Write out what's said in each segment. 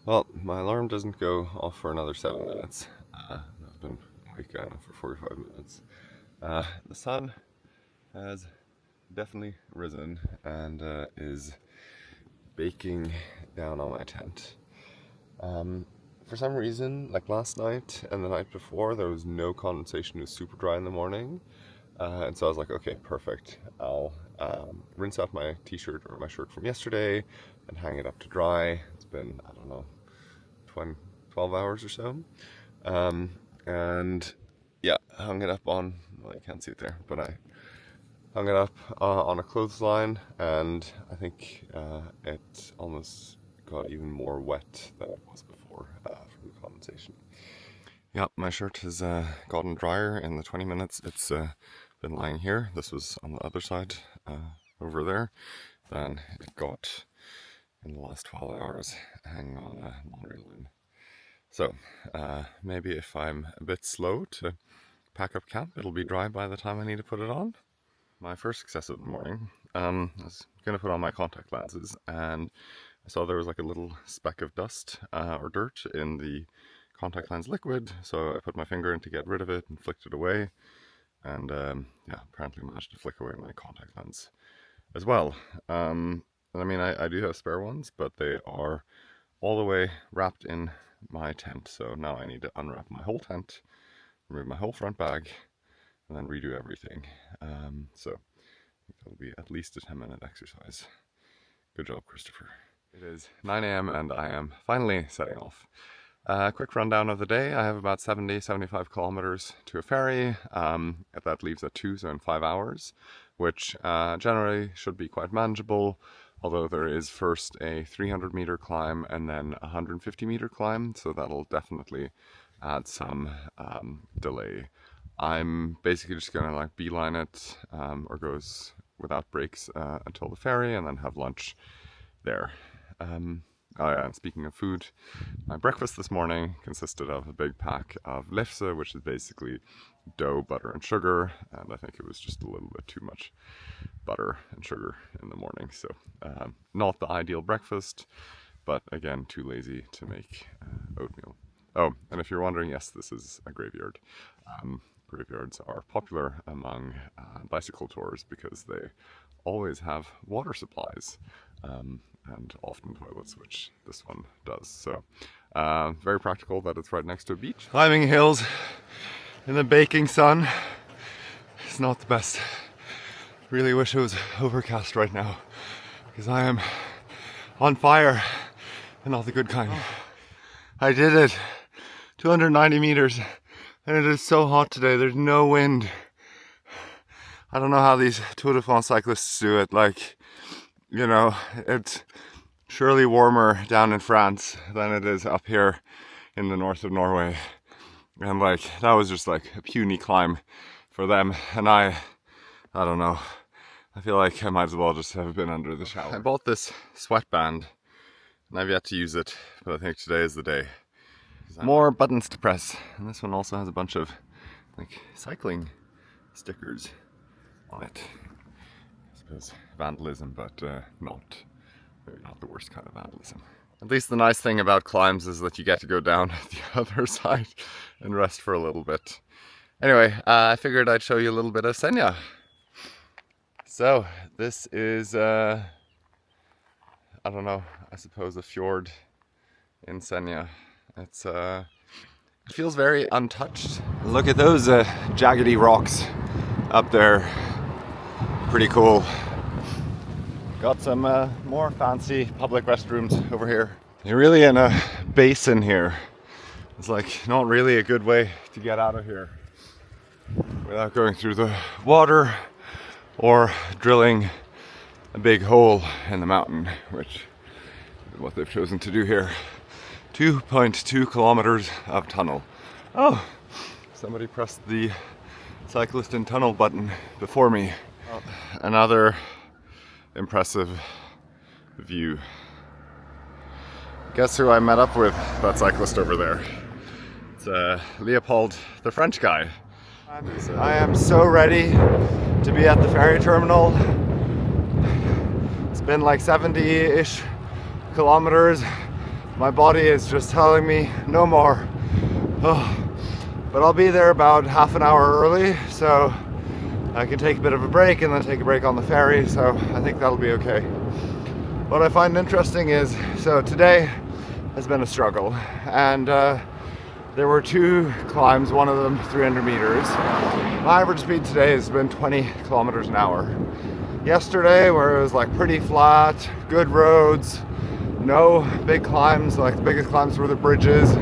Well, my alarm doesn't go off for another 7 minutes. I've been awake now for 45 minutes. The sun has definitely risen and is baking down on my tent. For some reason, like last night and the night before, there was no condensation. It was super dry in the morning. And so I was like, okay, perfect. I'll rinse out my t-shirt or my shirt from yesterday and hang it up to dry. It's been, I don't know, 12 hours or so. And yeah, hung it up on, well, you can't see it there, but I hung it up on a clothesline, and I think it almost got even more wet than it was before from the condensation. Yeah, my shirt has gotten drier in the 20 minutes it's been lying here. This was on the other side over there. Then it got in the last 12 hours hanging on a laundry line. So maybe if I'm a bit slow to pack up camp, it'll be dry by the time I need to put it on. My first success of the morning, I was going to put on my contact lenses, and I saw there was like a little speck of dust or dirt in the contact lens liquid, so I put my finger in to get rid of it and flicked it away, and yeah, apparently managed to flick away my contact lens as well. And I mean, I do have spare ones, but they are all the way wrapped in my tent, so now I need to unwrap my whole tent, remove my whole front bag, and then redo everything. So I think that'll be at least a 10-minute exercise. Good job, Christopher. It is 9 a.m. and I am finally setting off. Quick rundown of the day. I have about 75 kilometers to a ferry. That leaves at 2, so in 5 hours, which generally should be quite manageable, although there is first a 300-meter climb and then a 150-meter climb, so that'll definitely add some delay. I'm basically just gonna like beeline it or goes without breaks until the ferry, and then have lunch there. Oh yeah, and speaking of food, my breakfast this morning consisted of a big pack of lefse, which is basically dough, butter, and sugar, and I think it was just a little bit too much butter and sugar in the morning, so not the ideal breakfast, but again, too lazy to make oatmeal. Oh, and if you're wondering, yes, this is a graveyard. Graveyards are popular among bicycle tours because they always have water supplies and often toilets, which this one does. So very practical that it's right next to a beach. Climbing hills in the baking sun is not the best. Really wish it was overcast right now because I am on fire and not the good kind. I did it, 290 meters. And it is so hot today, there's no wind. I don't know how these Tour de France cyclists do it. Like, you know, it's surely warmer down in France than it is up here in the north of Norway. And like, that was just like a puny climb for them. And I don't know. I feel like I might as well just have been under the shower. I bought this sweatband and I've yet to use it, but I think today is the day. More buttons to press, and this one also has a bunch of like cycling stickers on it. I suppose vandalism, but maybe not the worst kind of vandalism. At least the nice thing about climbs is that you get to go down the other side and rest for a little bit. Anyway, I figured I'd show you a little bit of Senja. So this is, I don't know, I suppose a fjord in Senja. It's it feels very untouched. Look at those jaggedy rocks up there. Pretty cool. Got some more fancy public restrooms over here. You're really in a basin here. It's like not really a good way to get out of here without going through the water or drilling a big hole in the mountain, which is what they've chosen to do here. 2.2 kilometers of tunnel. Oh, somebody pressed the cyclist in tunnel button before me. Oh, another impressive view. Guess who I met up with, that cyclist over there? It's Leopold, the French guy. I am so ready to be at the ferry terminal. It's been like 70-ish kilometers. my body is just telling me no more. But I'll be there about half an hour early, so I can take a bit of a break and then take a break on the ferry, so I think that'll be okay. What I find interesting is, so today has been a struggle, and there were 2 climbs, one of them 300 meters. My average speed today has been 20 kilometers an hour. Yesterday, where it was like pretty flat, good roads, no big climbs, like the biggest climbs were the bridges,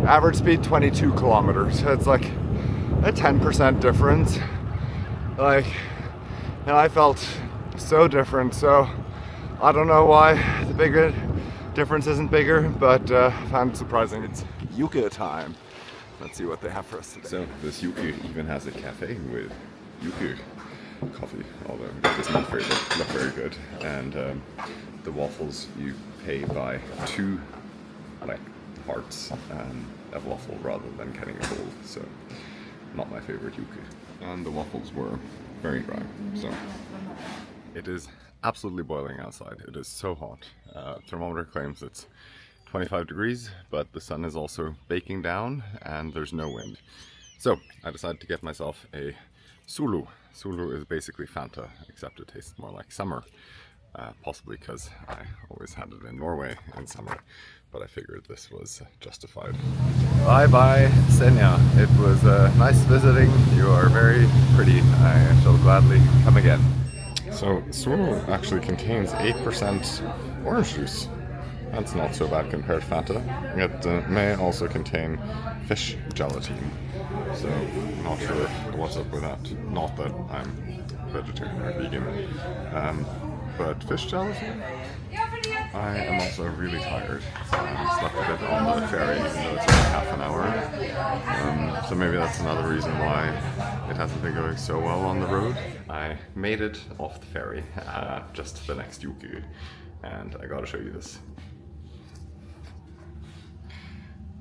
average speed 22 kilometers. So it's like a 10% difference. Like, and I felt so different, so I don't know why the bigger difference isn't bigger, but I found it surprising. It's yucca time. Let's see what they have for us today. So this yucca even has a cafe with yucca coffee, although it does not look very good. And the waffles, you pay by 2 like hearts of waffle rather than getting a whole. So not my favorite yucca. And the waffles were very dry. So it is absolutely boiling outside. It is so hot. Thermometer claims it's 25 degrees, but the sun is also baking down and there's no wind. So I decided to get myself a Sulu. Sulu is basically Fanta, except it tastes more like summer. Possibly because I always had it in Norway in summer, but I figured this was justified. Bye bye, Senja. It was nice visiting. You are very pretty. I shall gladly come again. So Sulu actually contains 8% orange juice. That's not so bad compared to Fanta. It may also contain fish gelatin. So I'm not sure what's up with that. Not that I'm vegetarian or vegan. But fish gelatin? I am also really tired. I slept a bit on the ferry, even though it's only half an hour. So maybe that's another reason why it hasn't been going so well on the road. I made it off the ferry, just the next yuku, and I gotta show you this.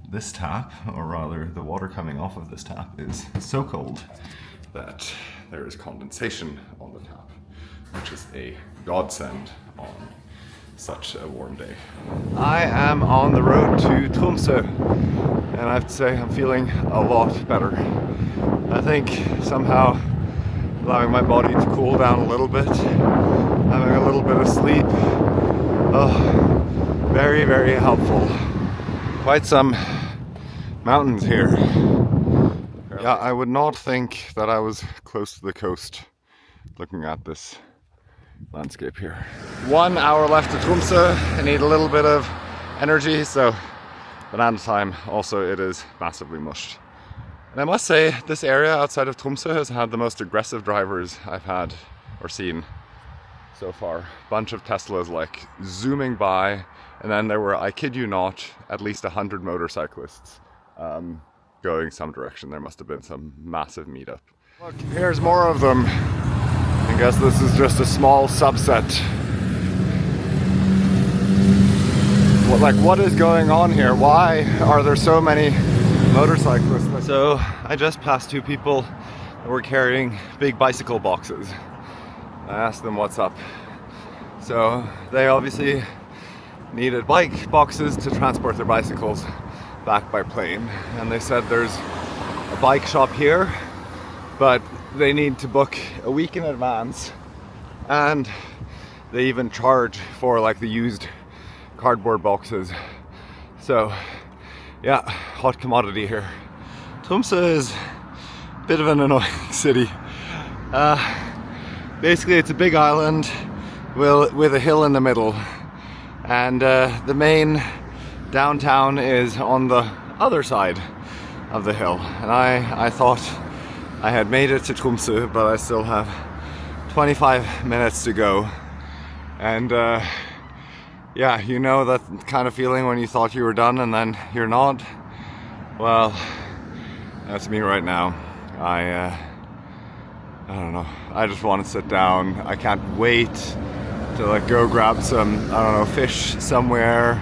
This tap, or rather the water coming off of this tap, is so cold that there is condensation on the tap, which is a godsend on such a warm day. I am on the road to Tromsø, and I have to say I'm feeling a lot better. I think somehow allowing my body to cool down a little bit, having a little bit of sleep, very, very helpful. Quite some mountains here. Yeah, I would not think that I was close to the coast looking at this landscape here. 1 hour left to Tromsø. I need a little bit of energy, so banana time. Also, it is massively mushed. And I must say, this area outside of Tromsø has had the most aggressive drivers I've had or seen so far. Bunch of Teslas like zooming by, and then there were, I kid you not, at least 100 motorcyclists going some direction. There must have been some massive meetup. Look, here's more of them. I guess this is just a small subset. What is going on here? Why are there so many motorcyclists? So I just passed 2 people that were carrying big bicycle boxes. I asked them what's up. So they obviously needed bike boxes to transport their bicycles back by plane. And they said there's a bike shop here, but they need to book a week in advance, and they even charge for like the used cardboard boxes. So yeah, hot commodity here. Tromsø is a bit of an annoying city. Basically it's a big island with a hill in the middle, and the main downtown is on the other side of the hill. And I thought I had made it to Tromsø, but I still have 25 minutes to go. And yeah, you know that kind of feeling when you thought you were done and then you're not? Well, that's me right now. I don't know, I just want to sit down. I can't wait to like go grab some, I don't know, fish somewhere,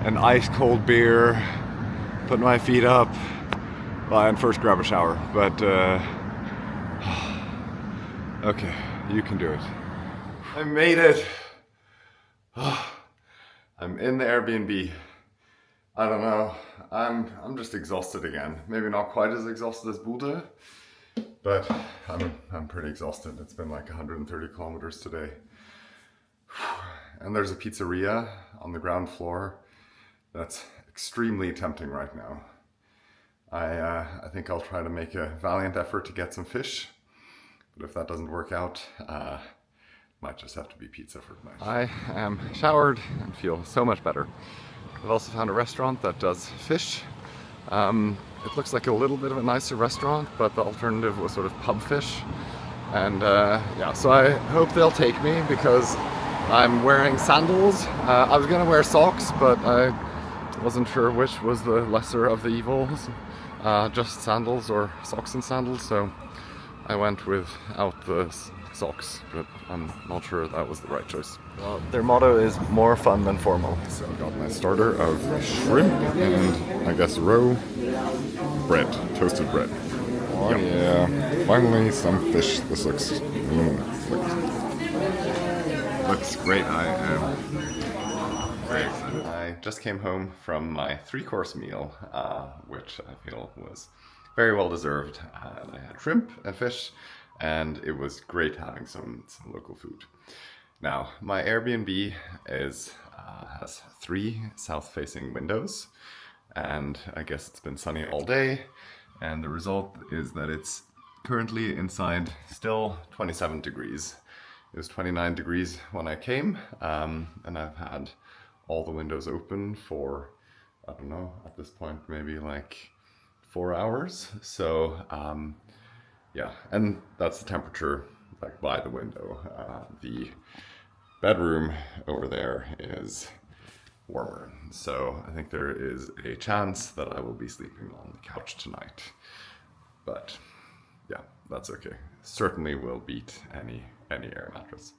an ice cold beer, put my feet up, and first grab a shower. But okay, you can do it. I made it. I'm in the Airbnb. I don't know. I'm just exhausted again. Maybe not quite as exhausted as Bude, but I'm pretty exhausted. It's been like 130 kilometers today. And there's a pizzeria on the ground floor that's extremely tempting right now. I think I'll try to make a valiant effort to get some fish, but if that doesn't work out, might just have to be pizza for tonight. I am showered and feel so much better. I've also found a restaurant that does fish. It looks like a little bit of a nicer restaurant, but the alternative was sort of pub fish. And yeah, so I hope they'll take me because I'm wearing sandals. I was gonna wear socks, but I wasn't sure which was the lesser of the evils. Just sandals or socks and sandals, so I went without the socks, but I'm not sure that was the right choice. Well, their motto is more fun than formal. So I got my starter of shrimp and I guess roe bread, toasted bread. Oh yeah, finally some fish. This looks great. I am very excited. I just came home from my 3-course meal, which I feel was very well deserved. I had shrimp and fish, and it was great having some local food. Now, my Airbnb has 3 south-facing windows, and I guess it's been sunny all day, and the result is that it's currently inside still 27 degrees. It was 29 degrees when I came, and I've had all the windows open for, I don't know, at this point maybe like 4 hours. So yeah, and that's the temperature like by the window. The bedroom over there is warmer, so I think there is a chance that I will be sleeping on the couch tonight. But yeah, that's okay. Certainly will beat any air mattress.